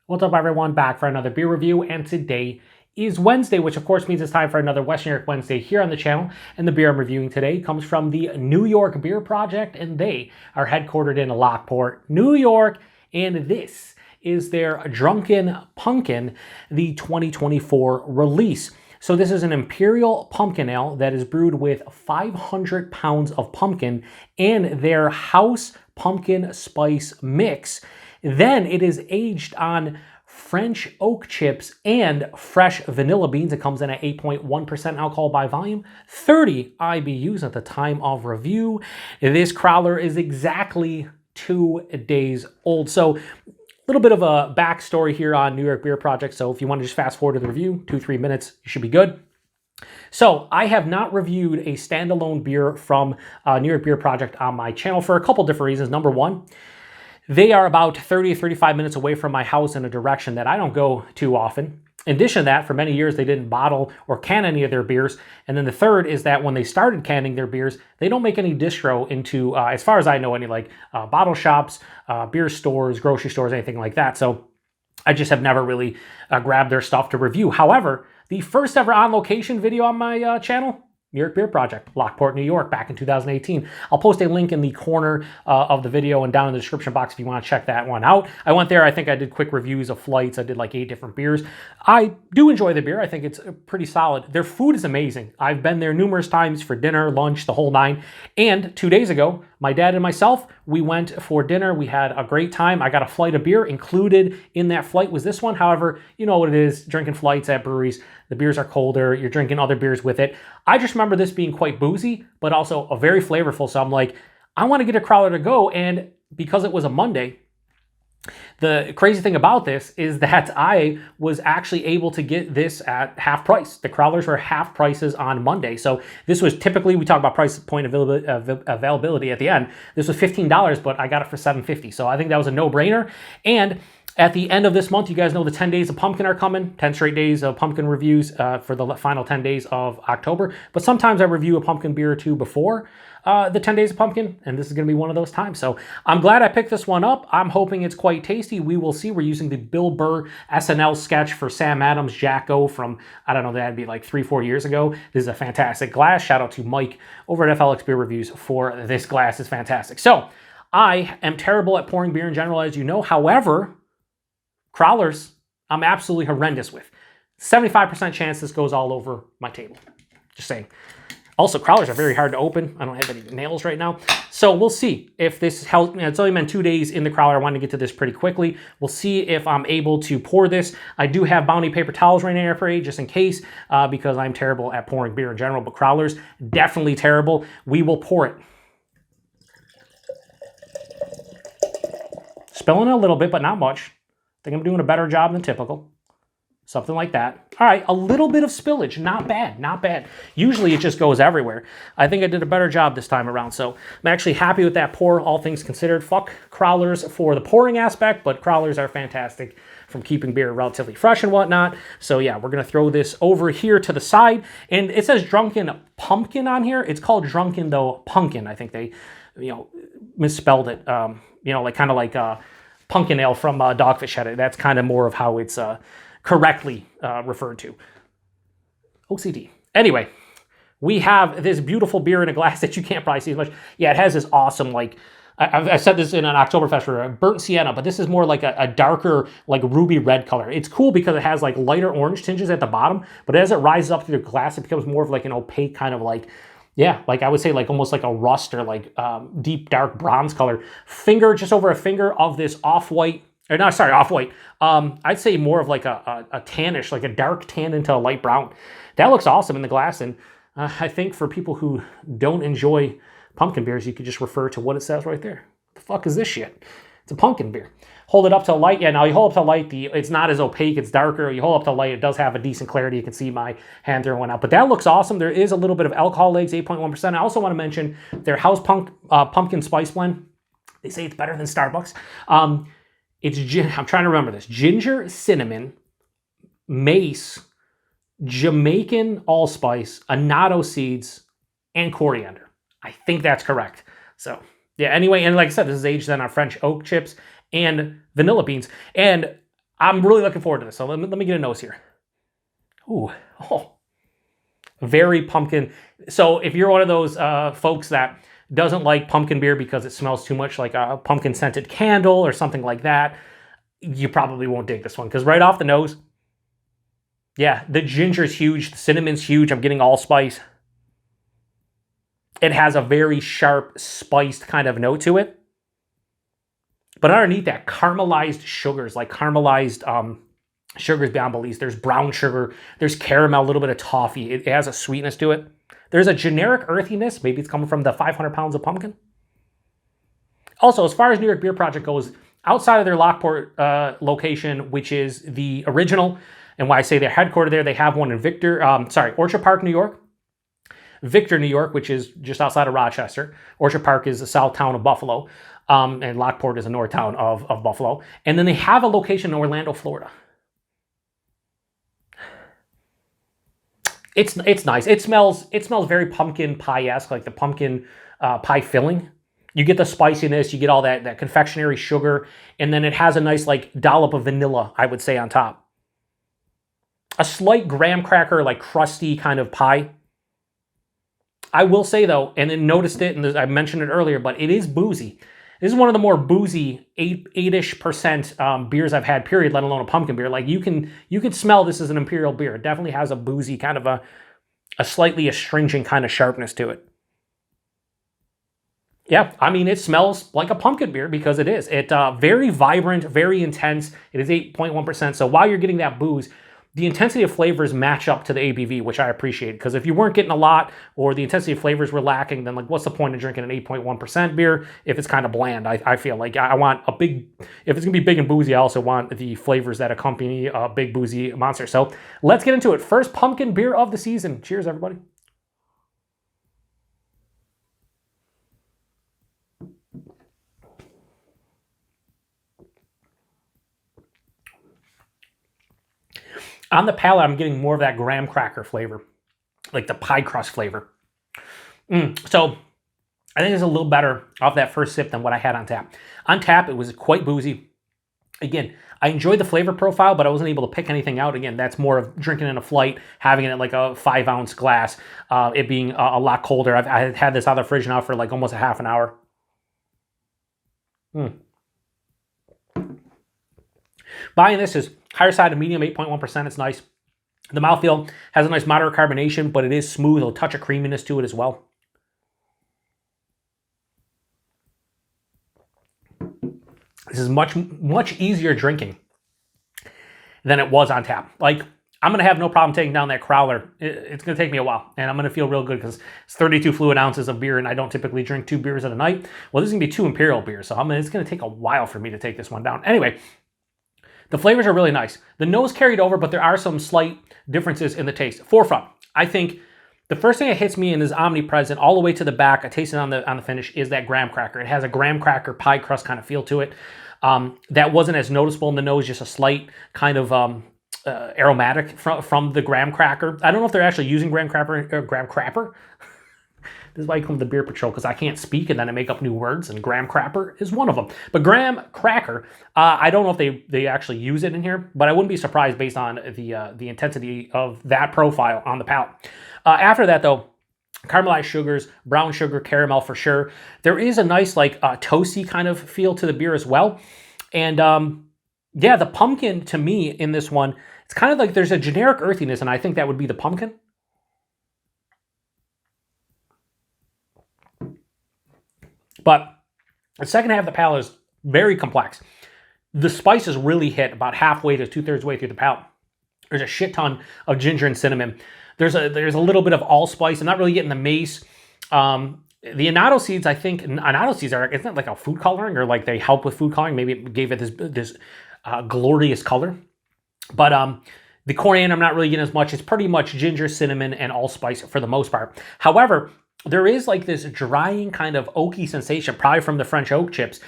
What's up, everyone? Back for another beer review, and today is Wednesday, which of course means it's time for another Western York Wednesday here on the channel. And the beer I'm reviewing today comes from the New York Beer Project, and they are headquartered in Lockport, New York, and this is their Drunkin Punkin, the 2024 release. So this is an Imperial Pumpkin Ale that is brewed with 500 pounds of pumpkin and their house pumpkin spice mix. Then it is aged on French oak chips and fresh vanilla beans. It comes in at 8.1% alcohol by volume, 30 IBUs at the time of review. This crowler is exactly 2 days old. So a little bit of a backstory here on New York Beer Project. So if you want to just fast forward to the review, 2-3 minutes, you should be good. So I have not reviewed a standalone beer from New York Beer Project on my channel for a couple different reasons. Number one, they are about 30 to 35 minutes away from my house in a direction that I don't go too often. In addition to that, for many years, they didn't bottle or can any of their beers. And then the third is that when they started canning their beers, they don't make any distro into, as far as I know, any like bottle shops, beer stores, grocery stores, anything like that. So I just have never really grabbed their stuff to review. However, the first ever on-location video on my channel, New York Beer Project, Lockport, New York, back in 2018. I'll post a link in the corner of the video and down in the description box if you want to check that one out. I went there, I think I did quick reviews of flights. I did like 8 different beers. I do enjoy the beer. I think it's pretty solid. Their food is amazing. I've been there numerous times for dinner, lunch, the whole nine. And 2 days ago, my dad and myself, we went for dinner. We had a great time. I got a flight of beer. Included in that flight was this one. However, you know what it is, drinking flights at breweries. The beers are colder. You're drinking other beers with it. I just remember this being quite boozy, but also a very flavorful. So I'm like, I want to get a crowler to go. And because it was a Monday, the crazy thing about this is that I was actually able to get this at half price. The crowlers were half prices on Monday. So this was typically, we talk about price point availability at the end. This was $15, but I got it for $7.50. So I think that was a no-brainer. And at the end of this month, you guys know the 10 days of pumpkin are coming, 10 straight days of pumpkin reviews for the final 10 days of October. But sometimes I review a pumpkin beer or two before the 10 days of pumpkin, and this is going to be one of those times. So I'm glad I picked this one up. I'm hoping it's quite tasty. We will see. We're using the Bill Burr SNL sketch for Sam Adams, Jacko from, I don't know, that'd be like 3-4 years ago. This is a fantastic glass. Shout out to Mike over at FLX Beer Reviews for this glass. It's fantastic. So I am terrible at pouring beer in general, as you know. However, crowlers, I'm absolutely horrendous with. 75% chance this goes all over my table. Just saying. Also, crowlers are very hard to open. I don't have any nails right now. So we'll see if this helps. It's only been 2 days in the crowler. I want to get to this pretty quickly. We'll see if I'm able to pour this. I do have Bounty paper towels right now for you, just in case, because I'm terrible at pouring beer in general. But crowlers, definitely terrible. We will pour it. Spilling a little bit, but not much. I think I'm doing a better job than typical. Something like that. All right, a little bit of spillage. Not bad, not bad. Usually it just goes everywhere. I think I did a better job this time around, so I'm actually happy with that pour, all things considered. Fuck crowlers for the pouring aspect, but crowlers are fantastic from keeping beer relatively fresh and whatnot. So yeah, we're going to throw this over here to the side. And it says Drunkin Pumpkin on here. It's called Drunkin, though, Punkin. I think they, misspelled it. Like kind of like... Pumpkin Ale from Dogfish Head. That's kind of more of how it's correctly referred to. OCD. Anyway, we have this beautiful beer in a glass that you can't probably see as much. Yeah, it has this awesome, like, I said this in an Oktoberfest for burnt sienna, but this is more like a darker, like ruby red color. It's cool because it has like lighter orange tinges at the bottom, but as it rises up through the glass, it becomes more of like an opaque kind of like, yeah, like I would say like almost like a rust or like deep dark bronze color. Finger, just over a finger of this off-white, or no, sorry, off-white. I'd say more of like a tannish, like a dark tan into a light brown. That looks awesome in the glass. And I think for people who don't enjoy pumpkin beers, you could just refer to what it says right there. The fuck is this shit? It's a pumpkin beer. Hold it up to light. Yeah, now you hold up to light, it's not as opaque, it's darker. You hold up to light, it does have a decent clarity. You can see my hand throwing out. But that looks awesome. There is a little bit of alcohol legs, 8.1%. I also want to mention their house pumpkin spice blend. They say it's better than Starbucks. I'm trying to remember this. Ginger, cinnamon, mace, Jamaican allspice, annatto seeds, and coriander. I think that's correct. So, yeah, anyway, and like I said, this is aged on our French oak chips and vanilla beans. And I'm really looking forward to this. So let me get a nose here. Ooh, oh, very pumpkin. So if you're one of those folks that doesn't like pumpkin beer because it smells too much like a pumpkin scented candle or something like that, you probably won't dig this one, because right off the nose, yeah, the ginger's huge, the cinnamon's huge. I'm getting allspice. It has a very sharp, spiced kind of note to it. But underneath that, caramelized sugars, like caramelized sugars beyond belief. There's brown sugar, there's caramel, a little bit of toffee. It has a sweetness to it. There's a generic earthiness. Maybe it's coming from the 500 pounds of pumpkin. Also, as far as New York Beer Project goes, outside of their Lockport location, which is the original, and why I say they're headquartered there, they have one in Orchard Park, New York. Victor, New York, which is just outside of Rochester. Orchard Park is the south town of Buffalo, and Lockport is the north town of Buffalo. And then they have a location in Orlando, Florida. It's nice. It smells very pumpkin pie-esque, like the pumpkin pie filling. You get the spiciness, you get all that confectionery sugar, and then it has a nice like dollop of vanilla, I would say, on top. A slight graham cracker, like crusty kind of pie. I will say though, and then noticed it, and I mentioned it earlier, but it is boozy. This is one of the more boozy 8-ish% beers I've had, period, let alone a pumpkin beer. Like you can smell this is an imperial beer. It definitely has a boozy kind of a slightly astringent kind of sharpness to it. Yeah, I mean, it smells like a pumpkin beer because it is. It very vibrant, very intense. It is 8.1%. So while you're getting that booze, the intensity of flavors match up to the ABV, which I appreciate. Because if you weren't getting a lot or the intensity of flavors were lacking, then like what's the point of drinking an 8.1% beer if it's kind of bland? I feel like I want a big, if it's going to be big and boozy, I also want the flavors that accompany a big boozy monster. So let's get into it. First pumpkin beer of the season. Cheers, everybody. On the palate, I'm getting more of that graham cracker flavor, like the pie crust flavor. So I think it's a little better off that first sip than what I had on tap. On tap, it was quite boozy. Again, I enjoyed the flavor profile, but I wasn't able to pick anything out. Again, that's more of drinking in a flight, having it in like a 5-ounce glass, it being a lot colder. I had this out of the fridge now for like almost a half an hour. Buying this is higher side of medium, 8.1%. It's nice. The mouthfeel has a nice moderate carbonation, but it is smooth. A touch of creaminess to it as well. This is much easier drinking than it was on tap. Like, I'm going to have no problem taking down that crowler. It's going to take me a while, and I'm going to feel real good because it's 32 fluid ounces of beer, and I don't typically drink 2 beers at a night. Well, this is going to be 2 Imperial beers, so it's going to take a while for me to take this one down. Anyway, the flavors are really nice. The nose carried over, but there are some slight differences in the taste. Forefront, I think the first thing that hits me and is omnipresent all the way to the back, I taste it on the finish, is that graham cracker. It has a graham cracker pie crust kind of feel to it. That wasn't as noticeable in the nose, just a slight kind of aromatic from the graham cracker. I don't know if they're actually using graham crapper. This is why I call them the Beer Patrol, because I can't speak and then I make up new words, and graham crapper is one of them. But graham cracker, I don't know if they actually use it in here, but I wouldn't be surprised based on the intensity of that profile on the palate. After that, though, caramelized sugars, brown sugar, caramel for sure. There is a nice like toasty kind of feel to the beer as well. And yeah, the pumpkin to me in this one, it's kind of like there's a generic earthiness, and I think that would be the pumpkin. But the second half of the palate is very complex. The spices really hit about halfway to 2/3 way through the palate. There's a shit ton of ginger and cinnamon. There's a little bit of allspice. I'm not really getting the mace. The annatto seeds, I think, annatto seeds are, isn't it like a food coloring, or like they help with food coloring? Maybe it gave it this glorious color. But the coriander, I'm not really getting as much. It's pretty much ginger, cinnamon, and allspice for the most part. However, there is like this drying kind of oaky sensation, probably from the French oak chips.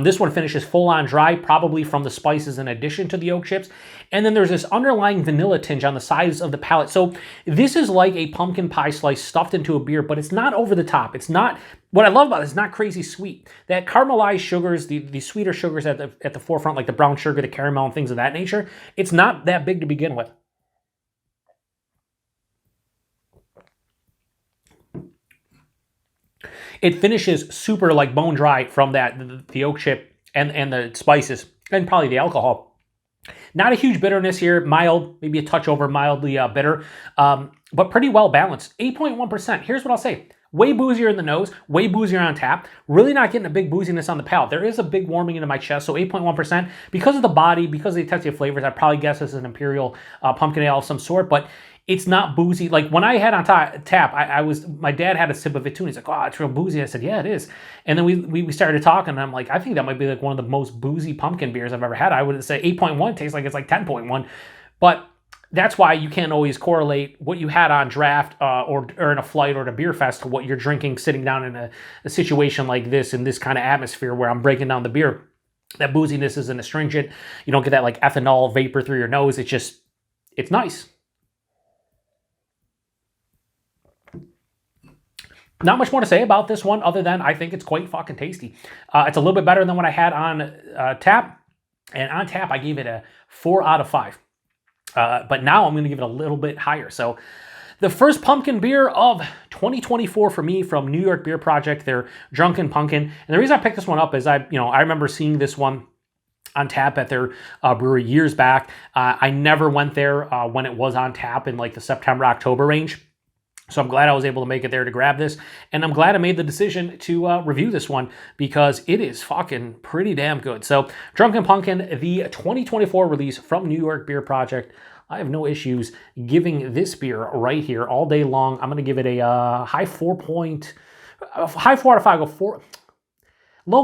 This one finishes full on dry, probably from the spices in addition to the oak chips. And then there's this underlying vanilla tinge on the sides of the palate. So this is like a pumpkin pie slice stuffed into a beer, but it's not over the top. It's not, what I love about it is not crazy sweet. That caramelized sugars, the sweeter sugars at the forefront, like the brown sugar, the caramel, and things of that nature, it's not that big to begin with. It finishes super like bone dry from that, the oak chip and the spices and probably the alcohol. Not a huge bitterness here, mild, maybe a touch over mildly bitter, but pretty well balanced. 8.1%. Here's what I'll say. Way boozier in the nose, way boozier on tap. Really not getting a big booziness on the palate. There is a big warming into my chest, so 8.1%. Because of the body, because of the intensity of flavors, I probably guess this is an Imperial Pumpkin Ale of some sort, but it's not boozy. Like when I had on tap, my dad had a sip of it too, and he's like, "Oh, it's real boozy." I said, "Yeah, it is." And then we started talking, and I'm like, "I think that might be like one of the most boozy pumpkin beers I've ever had." I would say 8.1 tastes like it's like 10.1, but that's why you can't always correlate what you had on draft or in a flight or at a beer fest to what you're drinking sitting down in a situation like this, in this kind of atmosphere where I'm breaking down the beer. That booziness isn't astringent. You don't get that like ethanol vapor through your nose. It's nice. Not much more to say about this one other than I think it's quite fucking tasty. It's a little bit better than what I had on tap. And on tap, I gave it a 4 out of 5. But now I'm going to give it a little bit higher. So the first pumpkin beer of 2024 for me from New York Beer Project, their Drunkin Punkin. And the reason I picked this one up is I remember seeing this one on tap at their brewery years back. I never went there when it was on tap in like the September, October range. So I'm glad I was able to make it there to grab this. And I'm glad I made the decision to review this one because it is fucking pretty damn good. So Drunkin Punkin, the 2024 release from New York Beer Project. I have no issues giving this beer right here all day long. I'm going to give it a high 4 out of 5. Low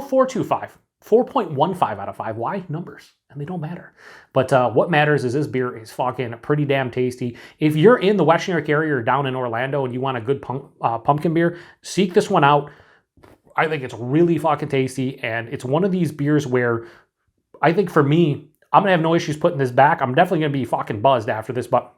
4.25. 4.15 out of 5. Why? Numbers. And they don't matter. But what matters is this beer is fucking pretty damn tasty. If you're in the West New York area or down in Orlando and you want a good pumpkin beer, seek this one out. I think it's really fucking tasty. And it's one of these beers where I think for me, I'm going to have no issues putting this back. I'm definitely going to be fucking buzzed after this, but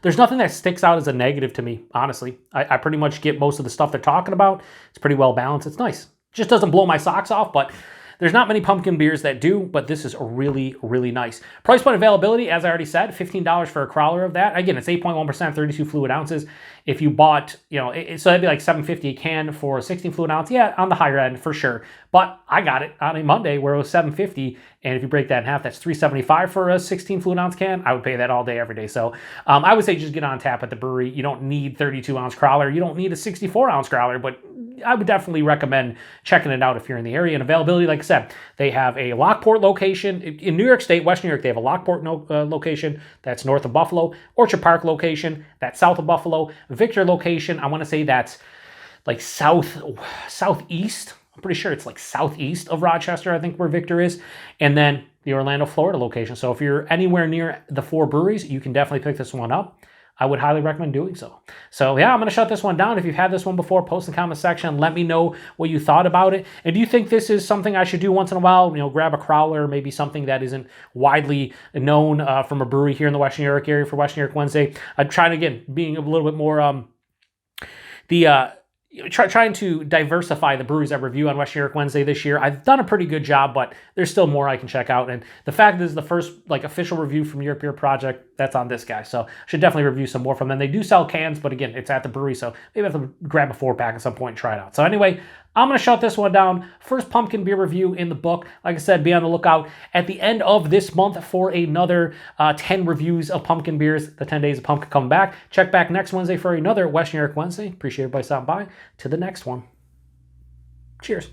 there's nothing that sticks out as a negative to me, honestly. I pretty much get most of the stuff they're talking about. It's pretty well balanced. It's nice. It just doesn't blow my socks off, but there's not many pumpkin beers that do, but this is really, really nice. Price point availability, as I already said, $15 for a crowler of that. Again, it's 8.1%, 32 fluid ounces. If you bought, so that'd be like $7.50 a can for 16 fluid ounce. Yeah, on the higher end for sure. But I got it on a Monday where it was $7.50, and if you break that in half, that's $3.75 for a 16 fluid ounce can. I would pay that all day, every day. So I would say just get on tap at the brewery. You don't need 32 ounce crowler. You don't need a 64 ounce crowler, but I would definitely recommend checking it out if you're in the area. And availability, like I said, they have a Lockport location. In New York State, West New York, they have a Lockport location that's north of Buffalo. Orchard Park location, that's south of Buffalo. Victor location, I want to say that's like southeast. I'm pretty sure it's like southeast of Rochester, I think, where Victor is. And then the Orlando, Florida location. So if you're anywhere near the 4 breweries, you can definitely pick this one up. I would highly recommend doing so. So yeah, I'm going to shut this one down. If you've had this one before, post in the comment section. Let me know what you thought about it. And do you think this is something I should do once in a while? Grab a crowler, maybe something that isn't widely known from a brewery here in the West New York area for West New York Wednesday. I'm trying to, again, being a little bit more trying to diversify the breweries I review on West New York Wednesday this year. I've done a pretty good job, but there's still more I can check out. And the fact is, the first official review from New York Beer Project, that's on this guy. So I should definitely review some more from them. They do sell cans, but again, it's at the brewery, so maybe I have to grab a 4-pack at some point and try it out. So anyway, I'm going to shut this one down. First pumpkin beer review in the book. Like I said, be on the lookout at the end of this month for another 10 reviews of pumpkin beers. The 10 Days of Pumpkin come back. Check back next Wednesday for another West New York Wednesday. Appreciate everybody stopping by. To the next one. Cheers.